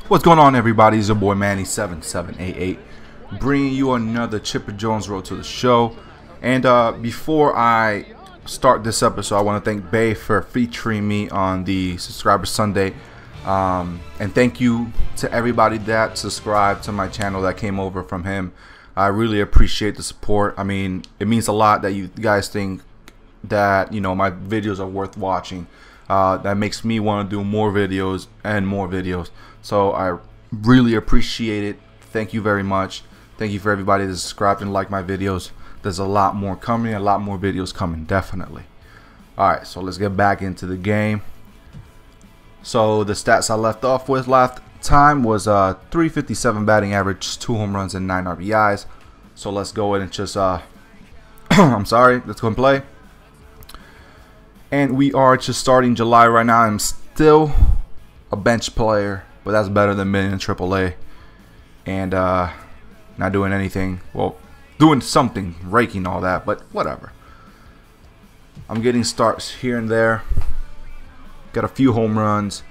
What's going on, everybody? It's your boy Manny7788 bringing you another Chipper Jones Road to the show. And before I start this episode, I want to thank Bay for featuring me on the Subscriber Sunday. And thank you to everybody that subscribed to my channel that came over from him. I really appreciate the support. I mean, it means a lot that you guys think that, you know, my videos are worth watching. That makes me want to do more videos and more videos. So I really appreciate it. Thank you very much. Thank you for everybody that subscribed and liked my videos. There's a lot more coming, a lot more videos coming, definitely. Alright, so let's get back into the game. So the stats I left off with last time was 357 batting average, 2 home runs and 9 RBIs. So let's go ahead and just let's go and play. And we are just starting July right now. I'm still a bench player, but that's better than being in AAA and not doing anything. Well, doing something, raking all that, but whatever. I'm getting starts here and there. Got a few home runs.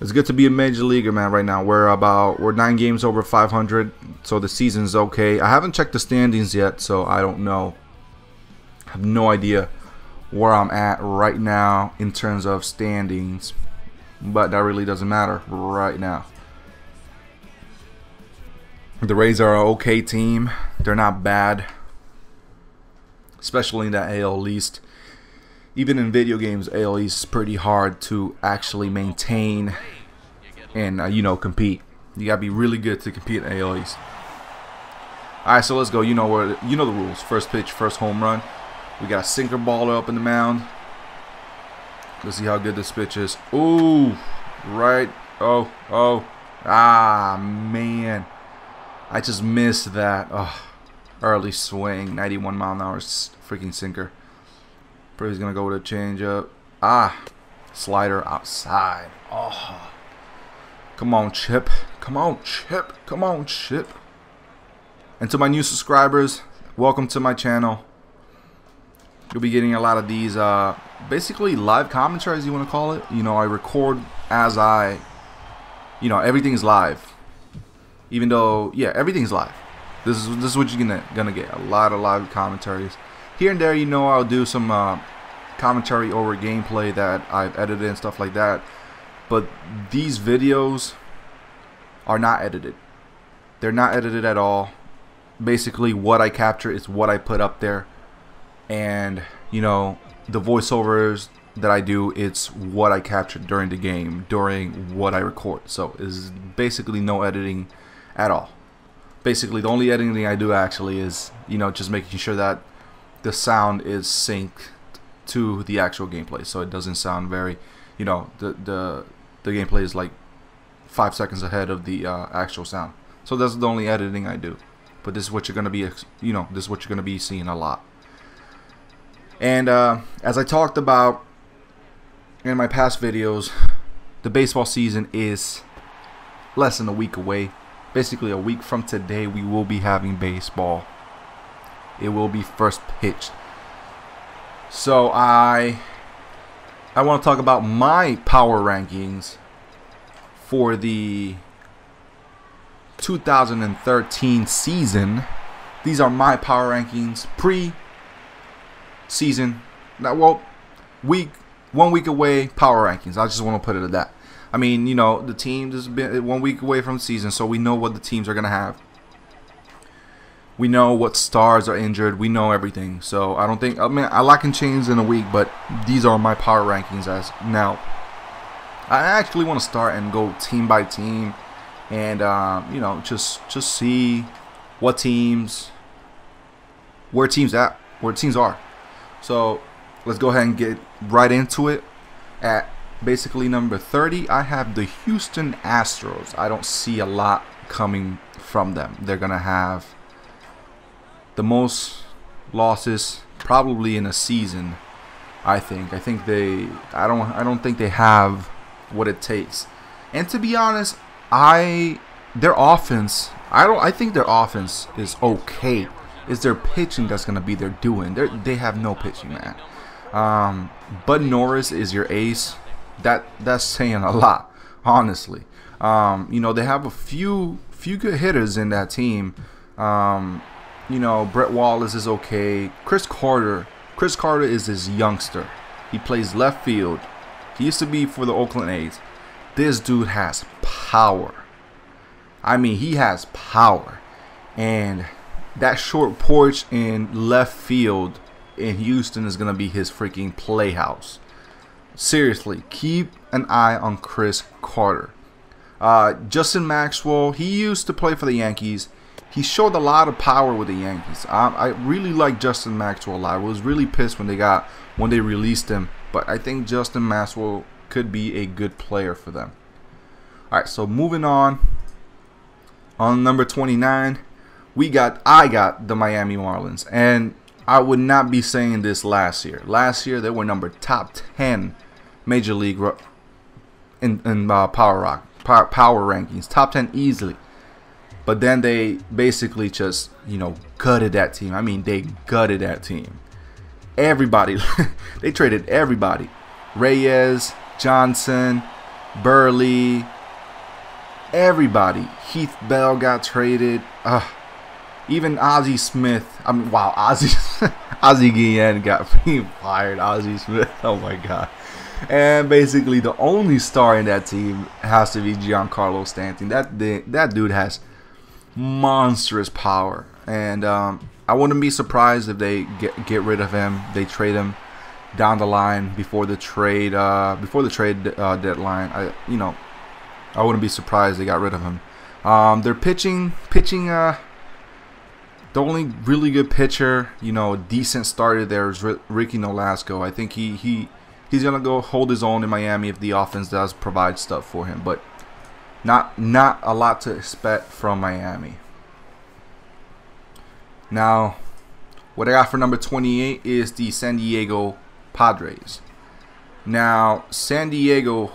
It's good to be a major leaguer, man. Right now we're 9 games over 500, so the season's okay. I haven't checked the standings yet, so I don't know. I have no idea where I'm at right now in terms of standings, but that really doesn't matter right now. The Rays are an okay team. They're not bad, especially in that AL East. Even in video games, AL East is pretty hard to actually maintain and you know, compete. You gotta be really good to compete in AL East. All right, so let's go. You know the rules. First pitch, first home run. We got a sinker baller up in the mound. Let's see how good this pitch is. Ooh, right. Oh, man. I just missed that. Oh, early swing, 91 mile an hour freaking sinker. Probably he's gonna go with a changeup. Slider outside. Oh, come on, Chip. Come on, Chip. Come on, Chip. And to my new subscribers, welcome to my channel. You'll be getting a lot of these, basically live commentaries, you want to call it. You know, I record as you know, everything's live. Even though, yeah, everything's live. This is what you're gonna get. A lot of live commentaries. Here and there, you know, I'll do some commentary over gameplay that I've edited and stuff like that. But these videos are not edited. They're not edited at all. Basically, what I capture is what I put up there. And, you know, the voiceovers that I do, it's what I captured during the game, during what I record. So it's basically no editing at all. Basically, the only editing I do actually is, you know, just making sure that the sound is synced to the actual gameplay, so it doesn't sound very, you know, the gameplay is like 5 seconds ahead of the actual sound. So that's the only editing I do. But this is what you're gonna be, you know, this is what you're gonna be seeing a lot. And as I talked about in my past videos, the baseball season is less than a week away. Basically, a week from today, we will be having baseball. It will be first pitched. So I want to talk about my power rankings for the 2013 season. These are my power rankings pre-season. Now, well, 1 week away power rankings. I just want to put it at that. I mean, you know, the teams has been 1 week away from the season, so we know what the teams are gonna have. We know what stars are injured. We know everything. So I don't think, I mean, a lot can change in a week, but these are my power rankings as now. I actually want to start and go team by team, and you know, just see what teams, where teams are. So let's go ahead and get right into it. At basically number 30, I have the Houston Astros. I don't see a lot coming from them. They're gonna have the most losses probably in a season. I think they. I don't think they have what it takes. And to be honest, their offense. I think their offense is okay. It's their pitching that's gonna be their doing. They have no pitching, man. Bud Norris is your ace. that's saying a lot, honestly. You know, they have a few good hitters in that team. You know, Brett Wallace is okay. Chris Carter is his youngster. He plays left field. He used to be for the Oakland A's. This dude has power. I mean, he has power. And that short porch in left field in Houston is going to be his freaking playhouse. Seriously, keep an eye on Chris Carter. Justin Maxwell, he used to play for the Yankees. He showed a lot of power with the Yankees. I really like Justin Maxwell a lot. I was really pissed when they released him, but I think Justin Maxwell could be a good player for them. All right, so moving on. On number 29, I got the Miami Marlins, and I would not be saying this last year. Last year they were top 10 Major League in power rankings, top 10 easily. But then they basically just, you know, gutted that team. I mean, they gutted that team. Everybody, they traded everybody. Reyes, Johnson, Burley, everybody. Heath Bell got traded. Even Ozzie Smith. I mean, wow, Ozzie Guillen got fired. Ozzie Smith. Oh my God. And basically, the only star in that team has to be Giancarlo Stanton. That dude has monstrous power, and I wouldn't be surprised if they get rid of him. They trade him down the line before the trade deadline. I wouldn't be surprised they got rid of him. They're pitching. The only really good pitcher, you know, decent starter there is Ricky Nolasco. I think he's gonna go hold his own in Miami if the offense does provide stuff for him, but not a lot to expect from Miami. Now, what I got for number 28 is the San Diego Padres. Now, San Diego,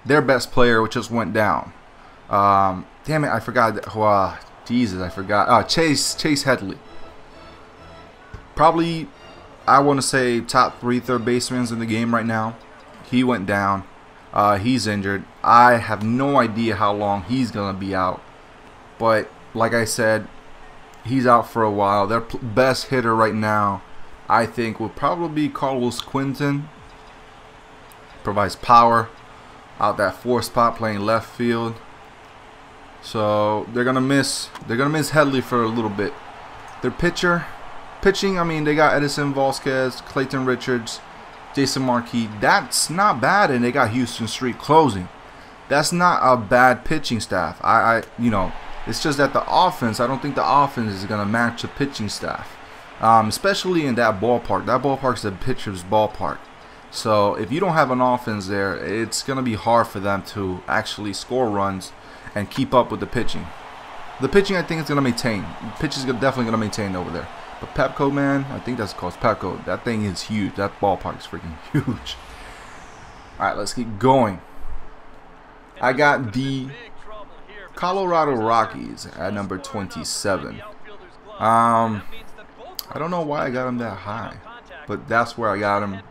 their best player just went down. Damn it, I forgot. Jesus, I forgot. Chase Headley. Probably, I want to say top 3 third basemen in the game right now. He went down. He's injured. I have no idea how long he's going to be out. But like I said, he's out for a while. Their best hitter right now, I think, will probably be Carlos Quinton. Provides power out that 4th spot playing left field. So they're gonna miss Headley for a little bit. Their pitching, I mean, they got Edison Vasquez, Clayton Richards, Jason Marquis. That's not bad, and they got Houston Street closing. That's not a bad pitching staff. You know, it's just that the offense, I don't think the offense is gonna match the pitching staff, especially in that ballpark. That ballpark's the pitcher's ballpark. So if you don't have an offense there, it's gonna be hard for them to actually score runs and keep up with the pitching. The pitching, I think, is gonna maintain. The pitch is definitely gonna maintain over there. But Pepco, man, I think that's called Pepco. That thing is huge. That ballpark is freaking huge. All right, let's keep going. I got the Colorado Rockies at number 27. I don't know why I got them that high, but that's where I got them.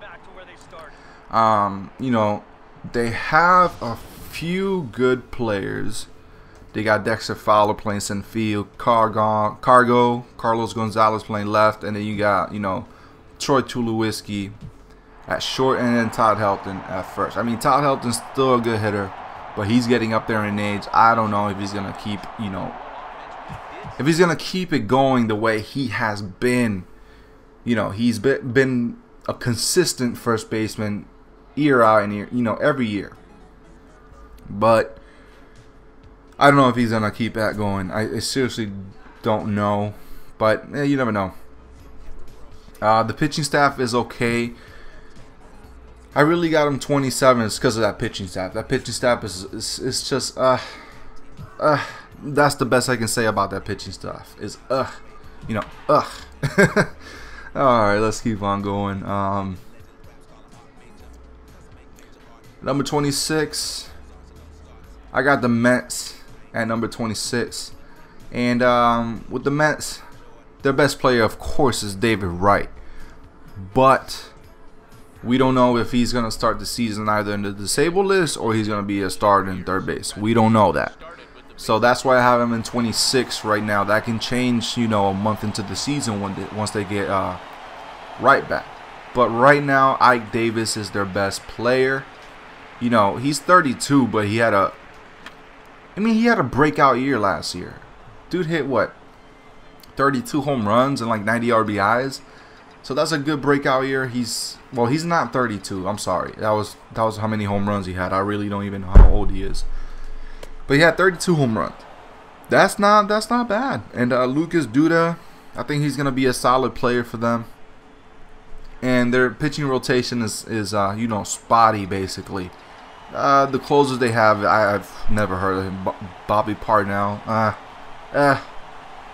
You know, they have a few good players. They got Dexter Fowler playing center field, Carlos Gonzalez playing left, and then you got, you know, Troy Tulowitzki at short, and then Todd Helton at first. I mean, Todd Helton's still a good hitter, but he's getting up there in age. I don't know if he's gonna keep, you know, if he's gonna keep it going the way he has been. You know, he's been a consistent first baseman year out and year, you know, every year. But I don't know if he's gonna keep that going. I seriously don't know, but you never know. The pitching staff is okay. I really got him 27. It's because of that pitching staff. That pitching staff is just that's the best I can say about that pitching staff. Is you know, All right, let's keep on going. Number 26. I got the Mets at number 26, and with the Mets, their best player, of course, is David Wright. But We don't know if he's going to start the season either in the disabled list or he's going to be a starter in third base. We don't know that. So that's why I have him in 26 right now. That can change, you know, a month into the season once they get right back. But right now, Ike Davis is their best player. You know, he's 32, but he had a breakout year last year. Dude hit what? 32 home runs and like 90 RBIs. So that's a good breakout year. He's not 32. I'm sorry. That was how many home runs he had. I really don't even know how old he is. But he had 32 home runs. That's not bad. And Lucas Duda, I think he's gonna be a solid player for them. And their pitching rotation is you know, spotty basically. The closers they have, I've never heard of him. Bobby Parnell.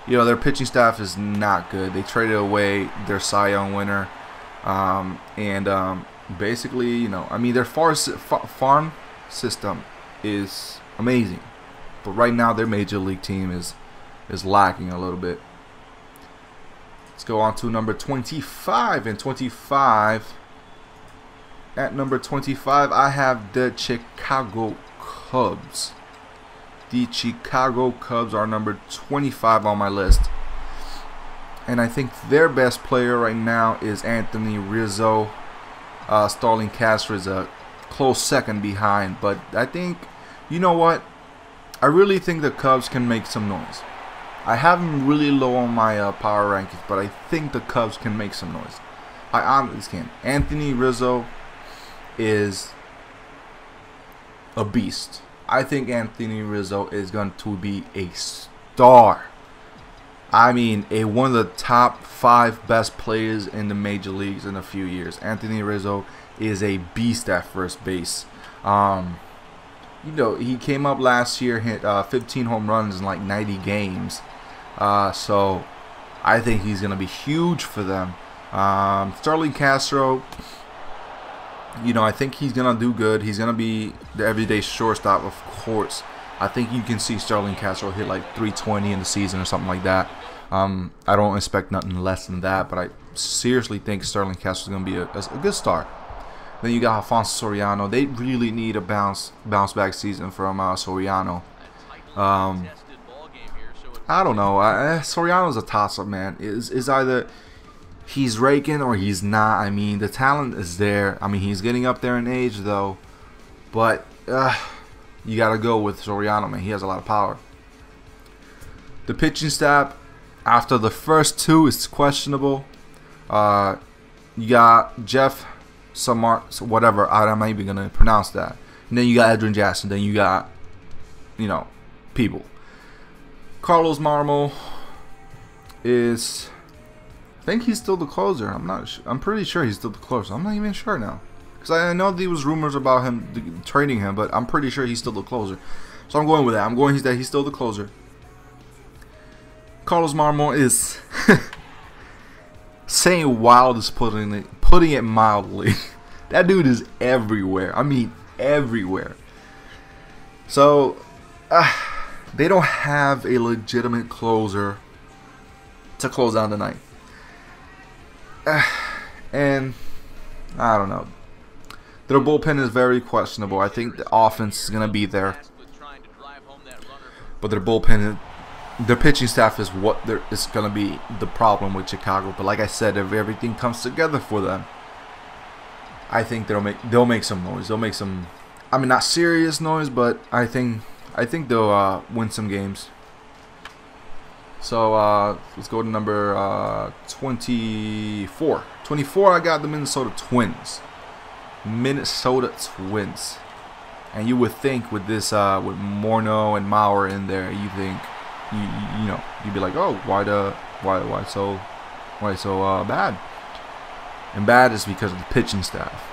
You know, their pitching staff is not good. They traded away their Cy Young winner, basically, you know, I mean, their farm system is amazing, but right now their major league team is lacking a little bit. Let's go on to number 25. And 25, at number 25, I have the Chicago Cubs. The Chicago Cubs are number 25 on my list. And I think their best player right now is Anthony Rizzo. Starlin Castro is a close second behind. But I think, you know what? I really think the Cubs can make some noise. I have them really low on my power rankings, but I think the Cubs can make some noise. I honestly can. Anthony Rizzo is a beast. I think Anthony Rizzo is going to be a star. I mean, one of the top 5 best players in the major leagues in a few years. Anthony Rizzo is a beast at first base. You know, he came up last year, hit 15 home runs in like 90 games. So I think he's going to be huge for them. Starlin Castro, you know, I think he's going to do good. He's going to be the everyday shortstop, of course. I think you can see Starlin Castro hit like 320 in the season or something like that. I don't expect nothing less than that, but I seriously think Starlin Castro is going to be a good start. Then you got Alfonso Soriano. They really need a bounce back season from Soriano. I don't know. Soriano's a toss-up, man. Is either he's raking or he's not. I mean, the talent is there. I mean, he's getting up there in age, though. But you got to go with Soriano, man. He has a lot of power. The pitching staff, after the first 2, is questionable. You got Jeff Samar, whatever. I'm not even going to pronounce that. And then you got Edwin Jackson. Then you got, you know, people. Carlos Marmol is, I think he's still the closer. I'm pretty sure he's still the closer. I'm not even sure now, because I know there was rumors about him trading him, but I'm pretty sure he's still the closer. So I'm going with that. I'm going that he's still the closer. Carlos Marmol is saying wild is putting it mildly. That dude is everywhere. I mean, everywhere. So they don't have a legitimate closer to close down the night. And I don't know. Their bullpen is very questionable. I think the offense is going to be there, but their bullpen, their pitching staff is is going to be the problem with Chicago. But like I said, if everything comes together for them, I think they'll make some noise. They'll make some, I mean, not serious noise, but I think they'll win some games. So let's go to number 24. 24, I got the Minnesota Twins. Minnesota Twins. And you would think with this, with Morneau and Mauer in there, you think, you know, you'd be like, oh, why so bad? And bad is because of the pitching staff.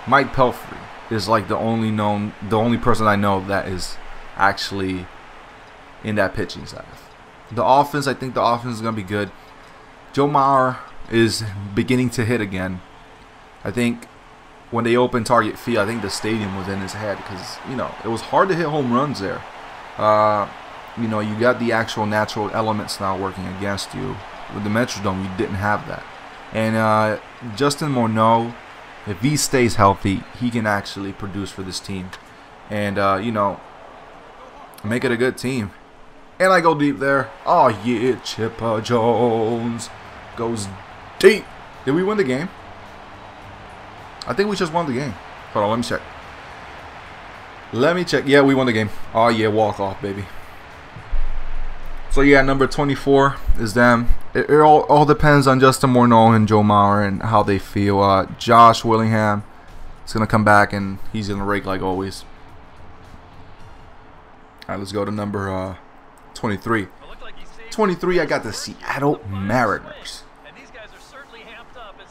Mike Pelfrey is like the only person I know that is actually in that pitching staff. The offense, I think the offense is going to be good. Joe Mauer is beginning to hit again. I think when they opened Target Field, I think the stadium was in his head because, you know, it was hard to hit home runs there. You know, you got the actual natural elements now working against you. With the Metrodome, you didn't have that. And Justin Morneau If he stays healthy, he can actually produce for this team. And, you know, make it a good team. And I go deep there. Oh, yeah, Chipper Jones goes deep. Did we win the game? I think we just won the game. Hold on, let me check. Let me check. Yeah, we won the game. Oh, yeah, walk off, baby. So, yeah, number 24 is them. It all depends on Justin Morneau and Joe Mauer and how they feel. Josh Willingham is going to come back, and he's going to rake like always. All right, let's go to number 23. 23, I got the Seattle Mariners.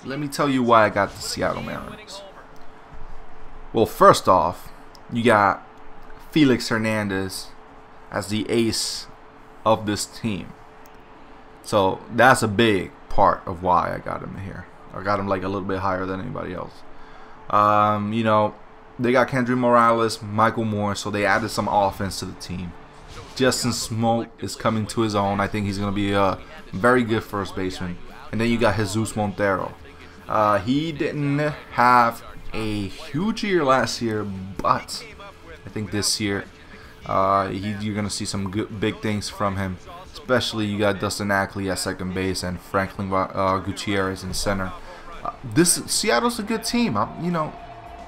Let me tell you why I got the Seattle Mariners. Well, first off, you got Felix Hernandez as the ace of this team. So that's a big part of why I got him here. I got him like a little bit higher than anybody else. You know, they got Kendry Morales, Michael Moore, so they added some offense to the team. Justin Smoke is coming to his own. I think he's going to be a very good first baseman. And then you got Jesus Montero. He didn't have a huge year last year, but I think this year you're going to see some good, big things from him. Especially you got Dustin Ackley at second base and Franklin Gutierrez in center. Seattle's a good team. You know,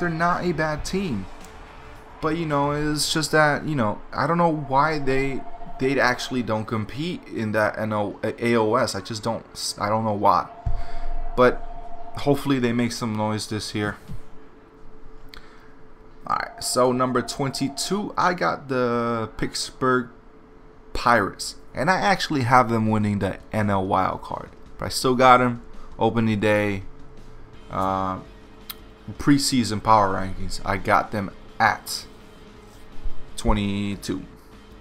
they're not a bad team. But, you know, it's just that, you know, I don't know why they actually don't compete in that AOS. I don't know why. But hopefully they make some noise this year. Alright, so number 22, I got the Pittsburgh Pirates. And I actually have them winning the NL wild card. But I still got them. Opening day, preseason power rankings, I got them at 22.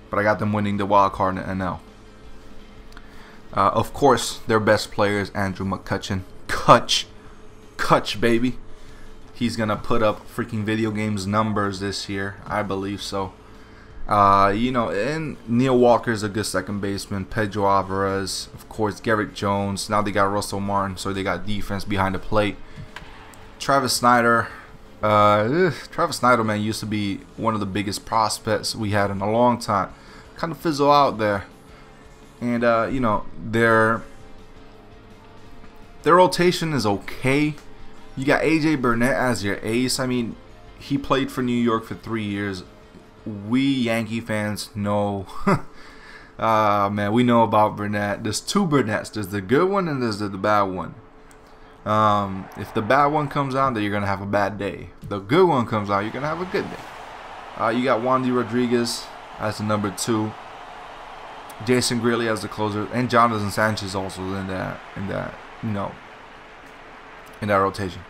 But I got them winning the wild card in the NL. Of course, their best player is Andrew McCutchen. Kutch, baby. He's going to put up freaking video games numbers this year. I believe so. You know, and Neil Walker is a good second baseman. Pedro Alvarez, of course, Garrett Jones. Now they got Russell Martin, so they got defense behind the plate. Travis Snyder. Travis Snyder, man, used to be one of the biggest prospects we had in a long time. Kind of fizzle out there. And, you know, their rotation is okay. You got AJ Burnett as your ace. I mean, he played for New York for 3 years. We Yankee fans know, man, we know about Burnett. There's two Burnetts. There's the good one and there's the bad one. If the bad one comes out, then you're going to have a bad day. If the good one comes out, you're going to have a good day. You got Wandy Rodriguez as the number 2. Jason Greeley as the closer. And Jonathan Sanchez also in that you know, in that rotation.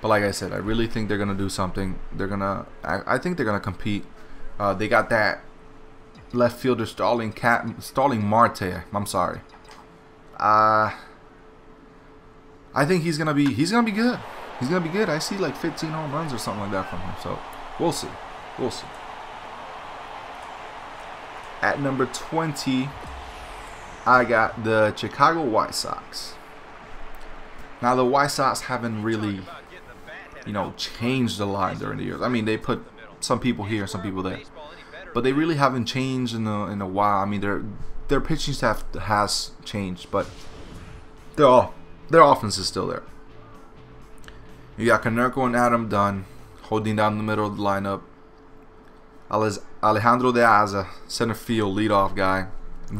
But like I said, I really think they're going to do something. I think they're going to compete. They got that left fielder Starling Marte. I'm sorry. I think he's gonna be good. He's gonna be good. I see like 15 home runs or something like that from him. So we'll see. We'll see. At number 20, I got the Chicago White Sox. Now the White Sox haven't really, you know, changed the line during the years. I mean, they put some people here, some people there, but they really haven't changed in a while. I mean, their pitching staff has changed, but their offense is still there. You got Konerko and Adam Dunn holding down the middle of the lineup. Alejandro De Aza, center field leadoff guy,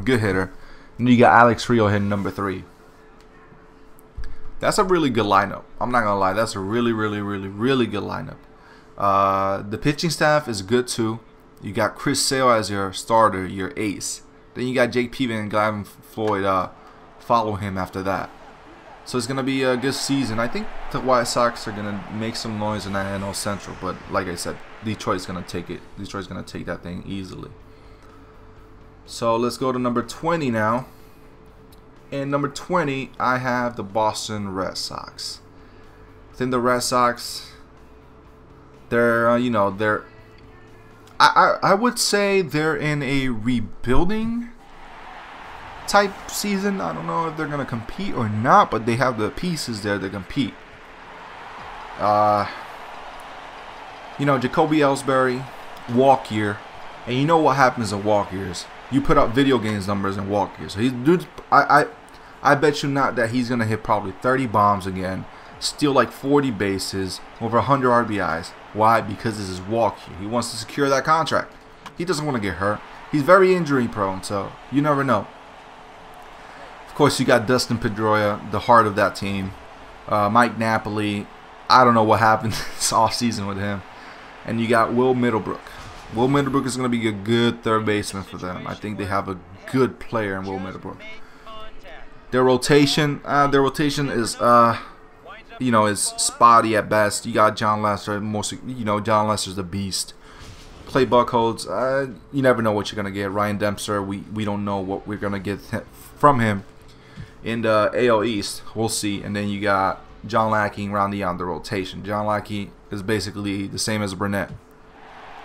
good hitter. And you got Alex Rio hitting number 3. That's a really good lineup. I'm not gonna lie, that's a really good lineup. The pitching staff is good too. You got Chris Sale as your starter, your ace. Then you got Jake Peavy and Gavin Floyd follow him after that. So it's gonna be a good season. I think the White Sox are gonna make some noise in that NL Central, but like I said, Detroit's gonna take it. Detroit's gonna take that thing easily. So let's go to number 20 now. And number 20, I have the Boston Red Sox. I think the Red Sox, they're you know, I would say they're in a rebuilding type season. I don't know if they're gonna compete or not, but they have the pieces there to compete. You know, Jacoby Ellsbury, walk year. And you know what happens in walk years? You put up video games numbers in walk years. So I bet you not that he's going to hit probably 30 bombs again, steal like 40 bases, over 100 RBIs. Why? Because this is walk year. He wants to secure that contract. He doesn't want to get hurt. He's very injury prone, so you never know. Of course, you got Dustin Pedroia, the heart of that team. Mike Napoli. I don't know what happened this offseason with him. And you got Will Middlebrook. Will Middlebrook is going to be a good third baseman for them. I think they have a good player in Will Middlebrook. Their rotation is you know, is spotty at best. You got John Lester. John Lester's the beast. Clay Buchholz, you never know what you're gonna get. Ryan Dempster, we don't know what we're gonna get from him in the AL East. We'll see. And then you got John Lackey rounding out the rotation. John Lackey is basically the same as Burnett.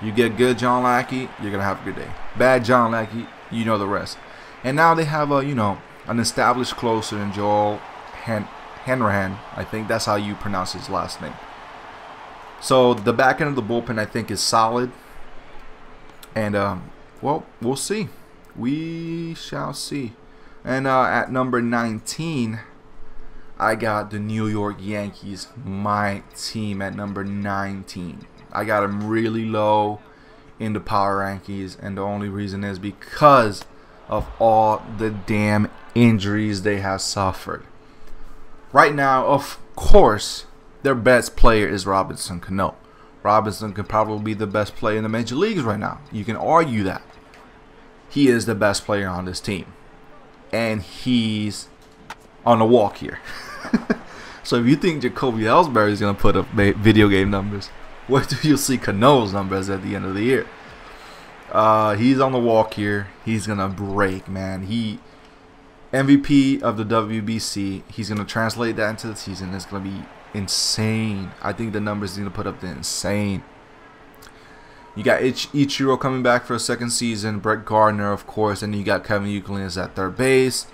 You get good John Lackey, you're gonna have a good day. Bad John Lackey, you know the rest. And now they have an established closer in Joel Hanrahan. I think that's how you pronounce his last name. So the back end of the bullpen, I think, is solid. And well, we'll see. We shall see. And at number 19, I got the New York Yankees, my team, at number 19. I got them really low in the power rankings, and the only reason is because of all the damn injuries they have suffered. Right now, of course, their best player is Robinson Cano. Robinson could probably be the best player in the major leagues right now. You can argue that. He is the best player on this team. And he's on a walk here. So if you think Jacoby Ellsbury is going to put up video game numbers, what do you see Cano's numbers at the end of the year? He's on the walk here. He's going to break, man. He MVP of the WBC. He's going to translate that into the season. It's going to be insane. I think the numbers he's going to put up, they're insane. You got Ichiro coming back for a second season. Brett Gardner, of course. And you got Kevin Youkilis at third base.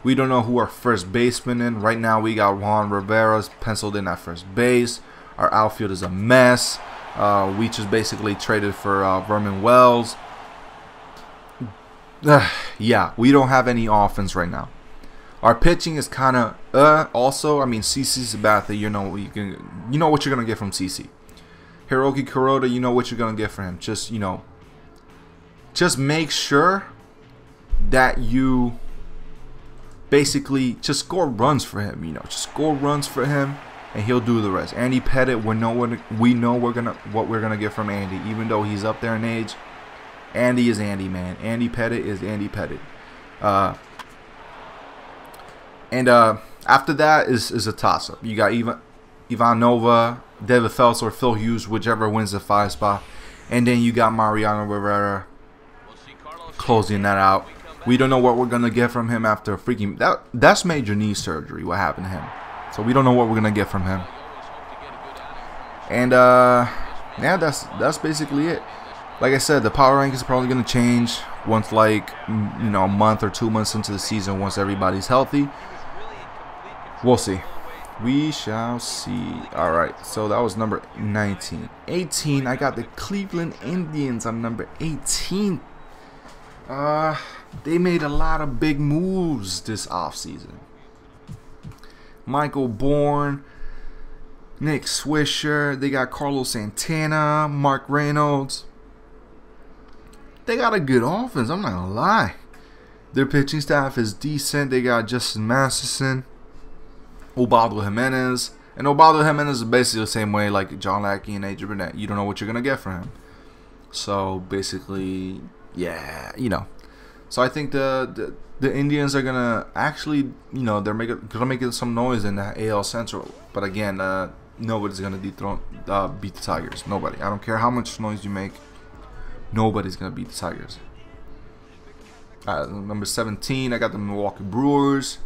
We don't know who our first baseman is. Right now, we got Juan Rivera penciled in at first base. Our outfield is a mess. We just basically traded for Vermin Wells. Yeah, we don't have any offense right now. Our pitching is kind of also. I mean, CC Sabathia, you know what you're gonna get from CC. Hiroki Kuroda, you know what you're gonna get from him. Just make sure that you basically just score runs for him. Just score runs for him, and he'll do the rest. Andy Pettitte, we know what we're gonna get from Andy, even though he's up there in age. Andy is Andy, man. Andy Pettitte is Andy Pettitte. And after that is a toss-up. You got Ivan Nova, David Phelps, or Phil Hughes, whichever wins the 5 spot. And then you got Mariano Rivera closing that out. We don't know what we're going to get from him after freaking... That's major knee surgery, what happened to him. So we don't know what we're going to get from him. And, yeah, that's basically it. Like I said, the power rank is probably going to change once, like, a month or 2 months into the season, once everybody's healthy. We'll see. We shall see. All right, so that was number 19. 18, I got the Cleveland Indians on number 18. They made a lot of big moves this offseason. Michael Bourne, Nick Swisher, they got Carlos Santana, Mark Reynolds. They got a good offense, I'm not gonna lie. Their pitching staff is decent. They got Justin Masterson, Ubaldo Jimenez. And Ubaldo Jimenez is basically the same way like John Lackey and AJ Burnett. You don't know what you're going to get from him. So basically, yeah, So I think the Indians are going to actually, they're going to make some noise in the AL Central. But again, nobody's going to beat the Tigers. Nobody. I don't care how much noise you make. Nobody's going to beat the Tigers. Number 17, I got the Milwaukee Brewers.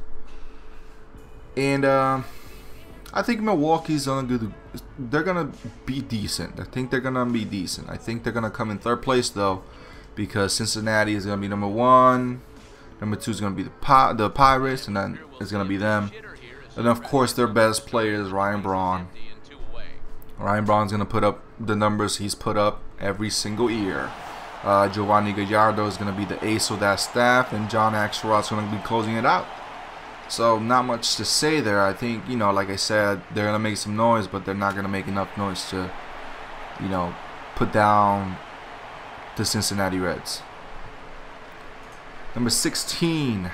And I think Milwaukee's they're gonna be decent. I think they're gonna be decent. I think they're gonna come in third place though, because Cincinnati is gonna be number 1. Number 2 is gonna be the Pirates, and then it's gonna be them. And of course, their best player is Ryan Braun. Ryan Braun's going to put up the numbers he's put up every single year. Giovanni Gallardo is going to be the ace of that staff, and John Axelrod's going to be closing it out. So not much to say there. I think, you know, like I said, they're going to make some noise, but they're not going to make enough noise to, you know, put down the Cincinnati Reds. Number 16,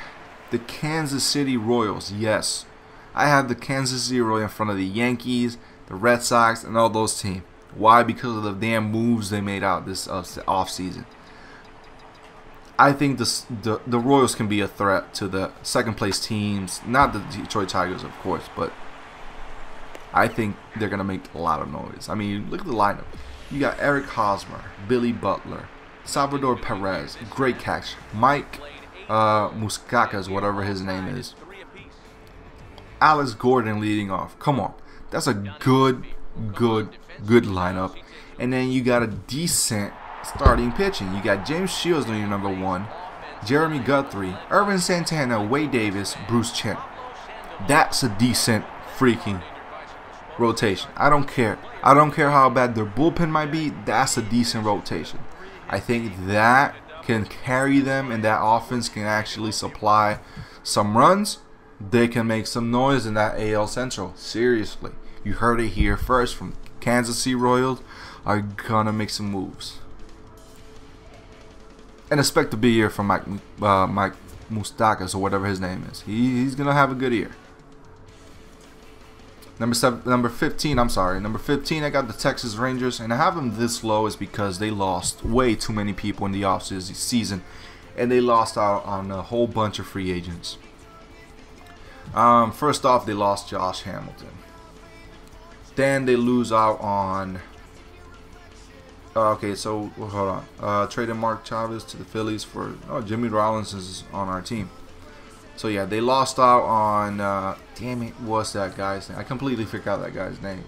the Kansas City Royals. Yes, I have the Kansas City Royals in front of the Yankees, the Red Sox, and all those teams. Why? Because of the damn moves they made out this offseason. I think the Royals can be a threat to the second place teams. Not the Detroit Tigers, of course, but I think they're going to make a lot of noise. I mean, look at the lineup. You got Eric Hosmer, Billy Butler, Salvador Perez, great catch, Mike Moustakas, whatever his name is, Alex Gordon leading off. Come on. That's a good lineup. And then you got a decent starting pitching. You got James Shields on your number 1, Jeremy Guthrie, Irvin Santana, Wade Davis, Bruce Chen. That's a decent freaking rotation. I don't care. I don't care how bad their bullpen might be. That's a decent rotation. I think that can carry them, and that offense can actually supply some runs. They can make some noise in that AL Central. Seriously. You heard it here first from Kansas City Royals are gonna make some moves. And expect a big year from Mike Moustakas, or whatever his name is. He's gonna have a good year. Number 15, I got the Texas Rangers, and I have them this low is because they lost way too many people in the offseason, and they lost out on a whole bunch of free agents. First off, they lost Josh Hamilton. Then they lose out on. Okay, so hold on. Traded Mark Chavez to the Phillies for. Oh, Jimmy Rollins is on our team. So yeah, they lost out on. Damn it, what's that guy's name? I completely forgot that guy's name.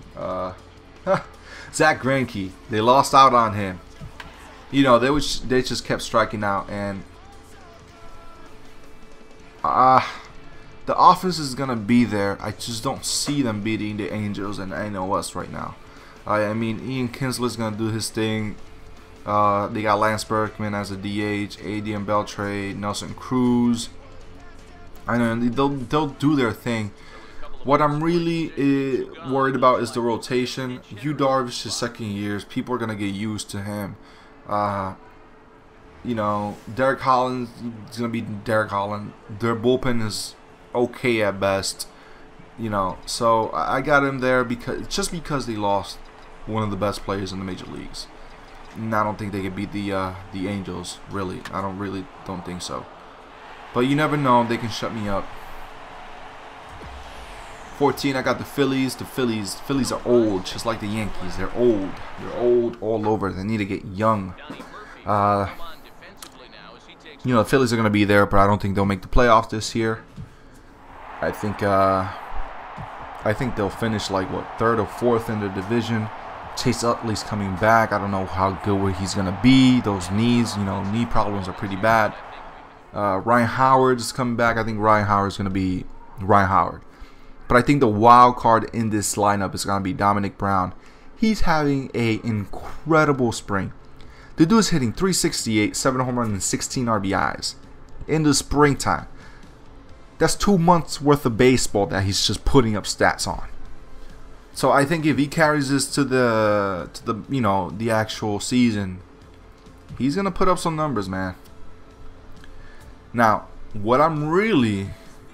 Zach Greinke. They lost out on him. You know, they just kept striking out, and the offense is gonna be there. I just don't see them beating the Angels and NOS right now. I mean, Ian Kinsler's gonna do his thing. They got Lance Berkman as a DH, Adrian Beltre, Nelson Cruz. I know they'll do their thing. What I'm really worried about is the rotation. Yu Darvish's second years, people are gonna get used to him. You know, Derek Holland is gonna be Derek Holland. Their bullpen is okay at best. You know, so I got him there because they lost one of the best players in the major leagues. And I don't think they could beat the Angels. Really, I don't think so. But you never know. They can shut me up. 14, I got the Phillies. The Phillies are old, just like the Yankees. They're old. They're old all over. They need to get young. You know, the Phillies are going to be there, but I don't think they'll make the playoffs this year. I think they'll finish like what, 3rd or 4th in the division. Chase Utley's coming back. I don't know how good he's gonna be. Those knees, you know, knee problems are pretty bad. Ryan Howard is coming back. I think Ryan Howard's gonna be Ryan Howard. But I think the wild card in this lineup is gonna be Dominic Brown. He's having an incredible spring. The dude's hitting .368, 7 home runs, and 16 RBIs in the springtime. That's 2 months worth of baseball that he's just putting up stats on. So I think if he carries this to the you know, the actual season, he's gonna put up some numbers, man. Now, what I'm really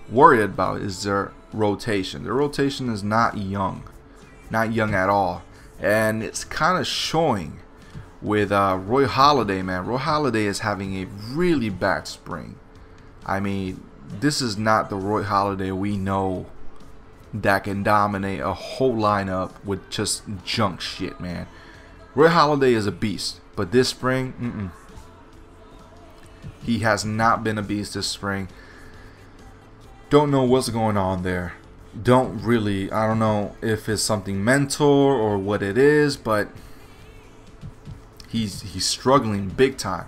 worried about is their rotation. Their rotation is not young at all, and it's kind of showing with Roy Halladay, man. Roy Halladay is having a really bad spring. I mean, this is not the Roy Halladay we know that can dominate a whole lineup with just junk shit, man. Roy Halladay is a beast, but this spring, he has not been a beast this spring. Don't know what's going on there. I don't know if it's something mental or what it is, but he's struggling big time.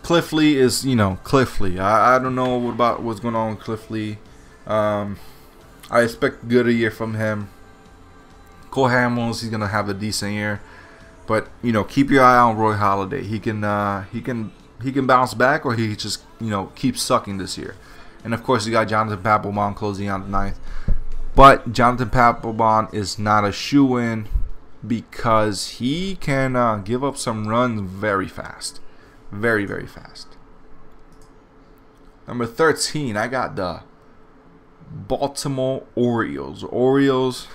Cliff Lee is, you know, Cliff Lee. I don't know about what's going on with Cliff Lee. I expect a good year from him. Cole Hamels, he's gonna have a decent year, but you know, keep your eye on Roy Halladay. He can bounce back, or he just keep sucking this year. And of course, you got Jonathan Papelbon closing out the ninth, but Jonathan Papelbon is not a shoo-in because he can give up some runs very fast, very fast. Number 13, I got the Baltimore Orioles. Orioles,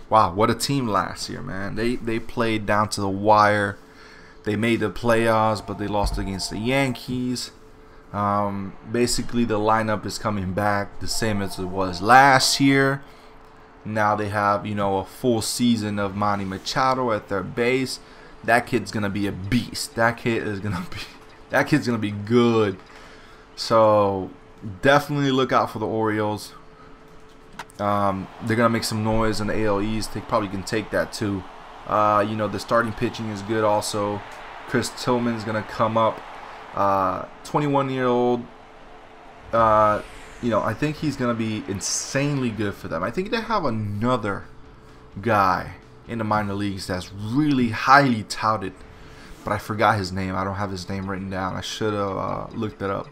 wow, what a team last year, man. They played down to the wire. They made the playoffs, but they lost against the Yankees. Basically, the lineup is coming back the same as it was last year. Now they have, a full season of Manny Machado at their base. That kid's gonna be a beast. That kid's gonna be good. So definitely look out for the Orioles. They're gonna make some noise in the AL East. They probably can take that too. The starting pitching is good also. Chris Tillman's gonna come up. 21-year-old. I think he's gonna be insanely good for them. I think they have another guy in the minor leagues that's really highly touted, but I forgot his name. I don't have his name written down. I should have looked it up,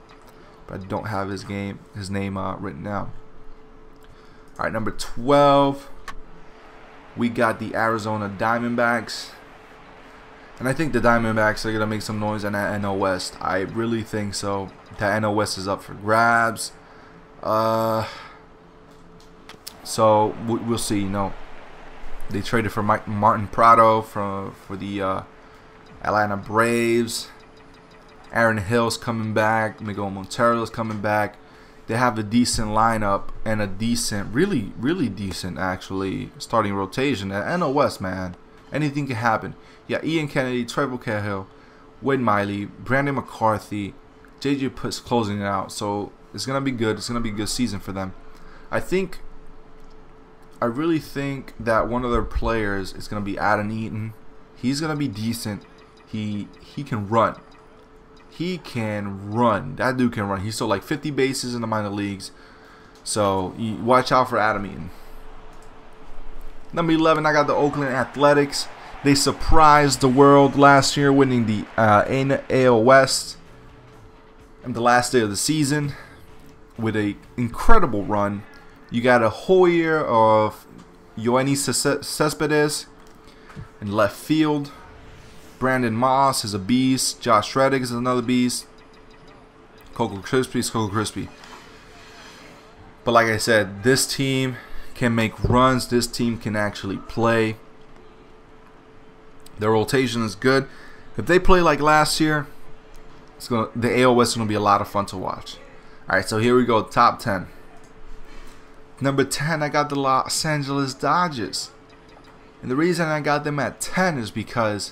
but I don't have his name written down. All right, number 12, we got the Arizona Diamondbacks. And I think the Diamondbacks are going to make some noise in that NL West. I really think so. That NL West is up for grabs. So we'll see. They traded for Martin Prado for the Atlanta Braves. Aaron Hill's coming back. Miguel Montero's coming back. They have a decent lineup and a decent, really decent actually starting rotation. At NL West, man, anything can happen. Yeah, Ian Kennedy, Trevor Cahill, Wade Miley, Brandon McCarthy, JJ Putt's closing it out. So it's gonna be good. It's gonna be a good season for them. I really think that one of their players is gonna be Adam Eaton. He's gonna be decent. He can run. He can run. That dude can run. He stole like 50 bases in the minor leagues. So you watch out for Adam Eaton. Number 11, I got the Oakland Athletics. They surprised the world last year, winning the AL West on the last day of the season with an incredible run. You got a whole year of Yoenis Cespedes in left field. Brandon Moss is a beast. Josh Reddick is another beast. Coco Crispy is Coco Crispy. But like I said, this team can make runs. This team can actually play. Their rotation is good. If they play like last year, the AL West is going to be a lot of fun to watch. Alright, so here we go. Top 10. Number 10, I got the Los Angeles Dodgers. And the reason I got them at 10 is because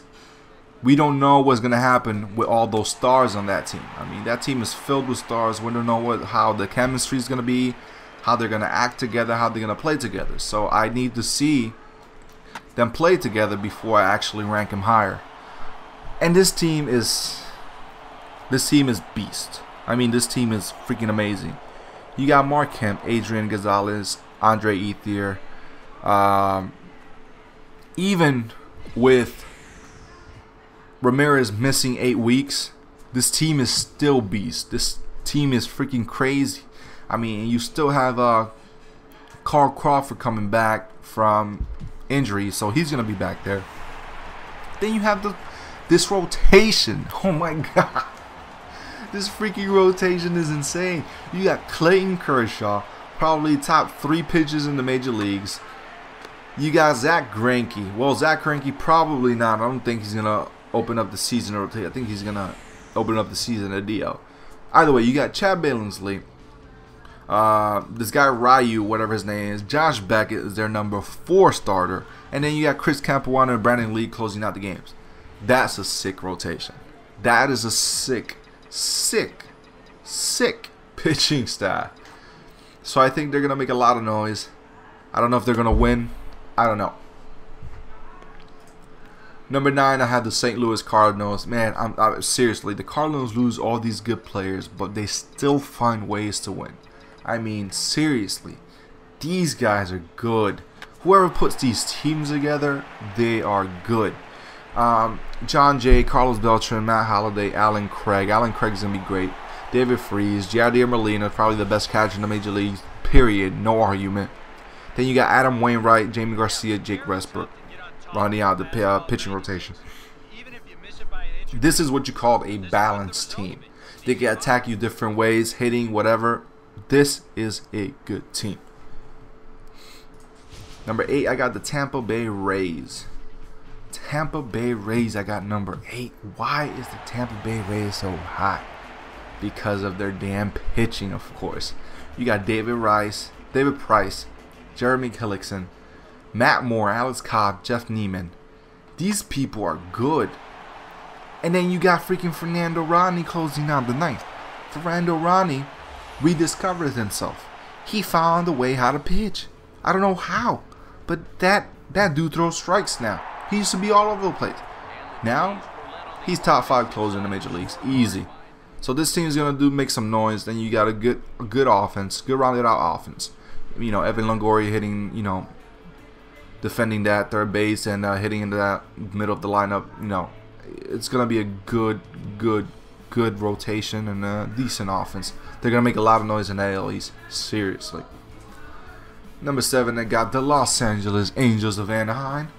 we don't know what's going to happen with all those stars on that team. I mean, that team is filled with stars. We don't know how the chemistry is going to be, how they're going to act together, how they're going to play together. So I need to see them play together before I actually rank them higher. And this team is beast. I mean, this team is freaking amazing. You got Mark Kemp, Adrian Gonzalez, Andre Ethier. Even with Ramirez missing 8 weeks, this team is still beast. This team is freaking crazy. I mean, you still have Carl Crawford coming back from injury, so he's gonna be back there. Then you have this rotation. Oh my god, this freaking rotation is insane. You got Clayton Kershaw, probably top 3 pitchers in the major leagues. You got Zach Greinke. Well, Zach Greinke probably not. I don't think he's gonna open up the season rotation. I think he's gonna open up the season at DL. Either way, you got Chad Billingsley. This guy Ryu, whatever his name is, Josh Beckett is their number 4 starter, and then you got Chris Capuano and Brandon Lee closing out the games. That's a sick rotation. That is a sick pitching staff. So I think they're gonna make a lot of noise. I don't know if they're gonna win. I don't know. Number 9, I have the St. Louis Cardinals. Man, I'm seriously, the Cardinals lose all these good players, but they still find ways to win. I mean, seriously, these guys are good. Whoever puts these teams together, they are good. John Jay, Carlos Beltran, Matt Holliday, Alan Craig. Alan Craig's going to be great. David Freese, Yadier Molina, probably the best catcher in the major leagues, period, no argument. Then you got Adam Wainwright, Jamie Garcia, Jake Westbrook, rounding out the pitching rotation. This is what you call a balanced team. They can attack you different ways, hitting, whatever. This is a good team. Number 8, I got the Tampa Bay Rays. Tampa Bay Rays, I got number 8. Why is the Tampa Bay Rays so high? Because of their damn pitching, of course. You got David Price, Jeremy Hellickson, Matt Moore, Alex Cobb, Jeff Neiman. These people are good. And then you got freaking Fernando Rodney closing out the ninth. Fernando Rodney rediscovered himself. He found a way how to pitch. I don't know how, but that dude throws strikes now. He used to be all over the place. Now, he's top 5 closer in the major leagues. Easy. So this team is going to make some noise. Then you got a good offense, good rounded out offense. You know, Evan Longoria hitting, you know, defending that third base and hitting into that middle of the lineup. You know, it's going to be a good rotation and a decent offense. They're going to make a lot of noise in the AL East. Seriously. Number 7, they got the Los Angeles Angels of Anaheim.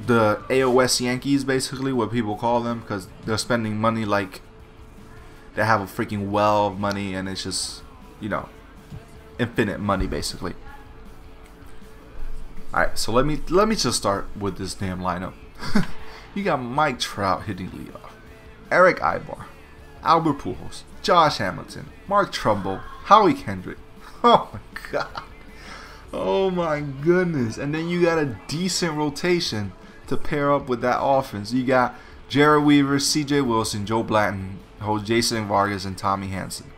The AOS Yankees, basically, what people call them, because they're spending money like they have a freaking well of money, and it's just, you know, infinite money, basically. Alright, so let me just start with this damn lineup. You got Mike Trout hitting leadoff, Eric Ibar, Albert Pujols, Josh Hamilton, Mark Trumbo, Howie Kendrick. Oh my god. Oh my goodness. And then you got a decent rotation to pair up with that offense. You got Jared Weaver, CJ Wilson, Joe Blanton, Jason Vargas, and Tommy Hanson.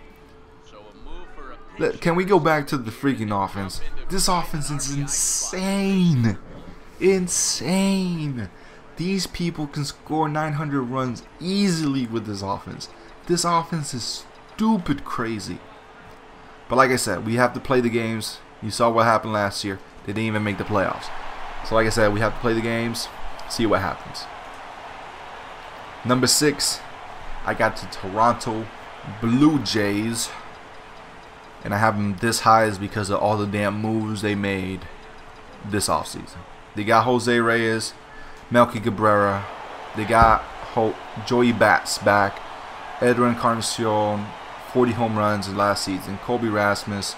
Can we go back to the freaking offense? This offense is insane. Insane. These people can score 900 runs easily with this offense. This offense is stupid crazy. But like I said, we have to play the games. You saw what happened last year. They didn't even make the playoffs. So like I said, we have to play the games, see what happens. Number 6, I got the Toronto Blue Jays. And I have them this high is because of all the damn moves they made this offseason. They got Jose Reyes, Melky Cabrera. They got Joey Bats back. Edwin Encarnacion, 40 home runs in last season. Kobe Rasmus,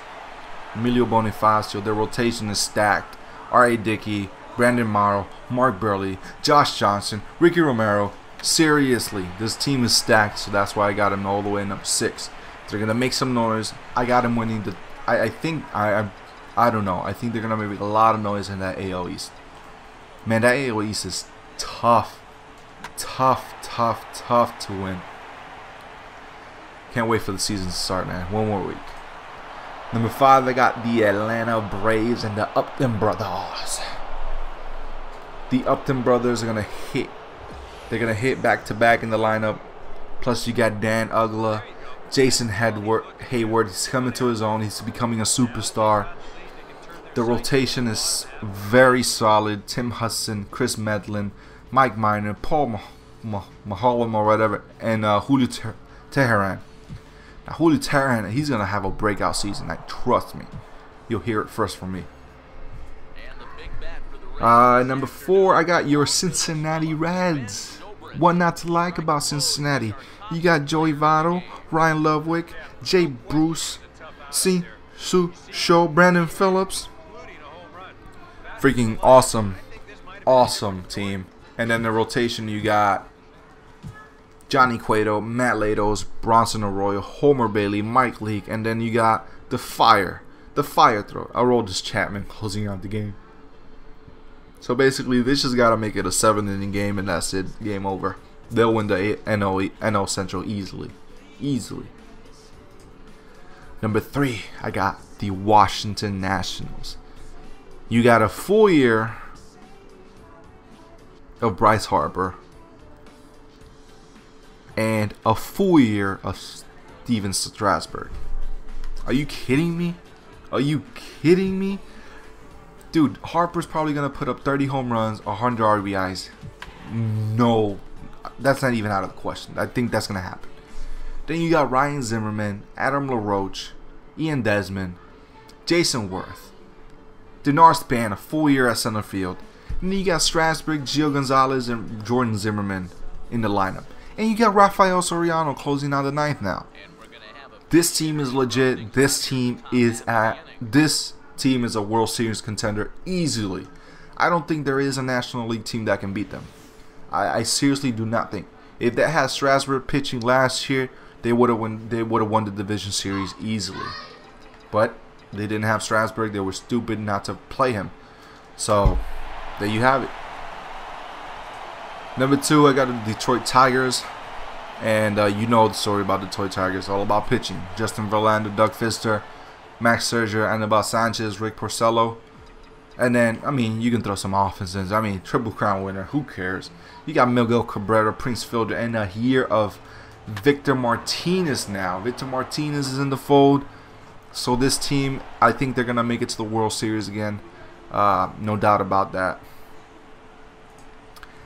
Emilio Bonifacio. Their rotation is stacked. R.A. Dickey, Brandon Morrow, Mark Burley, Josh Johnson, Ricky Romero. Seriously, this team is stacked, so that's why I got him all the way in number 6. They're gonna make some noise. I got him winning the. I don't know. I think they're gonna make a lot of noise in that AL East. Man, that AL East is tough to win. Can't wait for the season to start, man. One more week. Number 5, I got the Atlanta Braves and the Upton Brothers. The Upton Brothers are gonna hit. They're gonna hit back to back in the lineup. Plus, you got Dan Uggla, Jason Hayward. He's coming to his own. He's becoming a superstar. The rotation is very solid. Tim Hudson, Chris Medlin, Mike Minor, Paul Maholm or whatever, and Julio Teheran. Now, Julio Teheran, he's going to have a breakout season. Like, trust me. You'll hear it first from me. Number 4, I got your Cincinnati Reds. What not to like about Cincinnati? You got Joey Votto, Ryan Lovewick, Jay Bruce, Su Show, Brandon Phillips. Freaking awesome team. And then the rotation, you got Johnny Cueto, Matt Latos, Bronson Arroyo, Homer Bailey, Mike Leake, and then you got the fire throw. Aroldis Chapman closing out the game. So basically, this just gotta make it a 7-inning game, and that's it. Game over. They'll win the NL Central easily. Number 3, I got the Washington Nationals. You got a full year of Bryce Harper and a full year of Steven Strasburg. Are you kidding me? Dude, Harper's probably going to put up 30 home runs, 100 RBIs. No, that's not even out of the question. I think that's going to happen. Then you got Ryan Zimmerman, Adam LaRoche, Ian Desmond, Jason Worth, Dinar Span, a full year at center field. And then you got Strasburg, Gio Gonzalez, and Jordan Zimmerman in the lineup. And you got Rafael Soriano closing out the ninth now. This team is legit. This team is a World Series contender easily. I don't think there is a National League team that can beat them. I seriously do not think. If that had Strasburg pitching last year, they would have won the division series easily. But they didn't have Strasburg. They were stupid not to play him. So there you have it. Number 2, I got the Detroit Tigers. And you know the story about the Detroit Tigers. All about pitching. Justin Verlander, Doug Fister, Max Scherzer, Anibal Sanchez, Rick Porcello. And then, I mean, you can throw some offenses. I mean, Triple Crown winner. Who cares? You got Miguel Cabrera, Prince Fielder, and a year of Victor Martinez now. Victor Martinez is in the fold. So this team, I think they're going to make it to the World Series again. No doubt about that.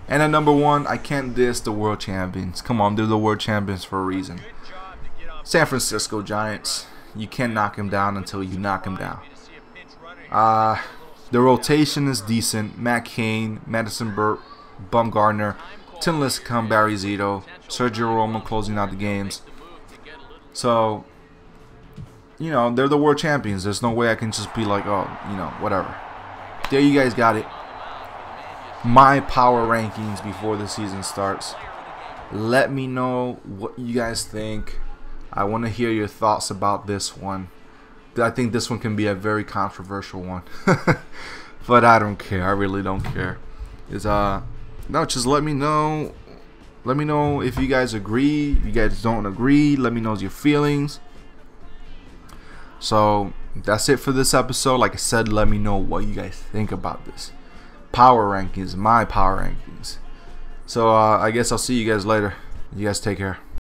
And at number 1, I can't diss the world champions. Come on, they're the world champions for a reason. San Francisco Giants. You can't knock them down until you knock them down. The rotation is decent. Matt Cain, Madison Bumgarner, Tim Lincecum, Barry Zito, Sergio Romo closing out the games. So, you know, they're the world champions. There's no way I can just be like, oh, you know, whatever. There you guys got it. My power rankings before the season starts. Let me know what you guys think. I want to hear your thoughts about this one. I think this one can be a very controversial one. But I don't care. I really don't care. No, just let me know. Let me know if you guys agree. If you guys don't agree, let me know your feelings. So that's it for this episode. Like I said, let me know what you guys think about this. Power rankings, my power rankings. So I guess I'll see you guys later. You guys take care.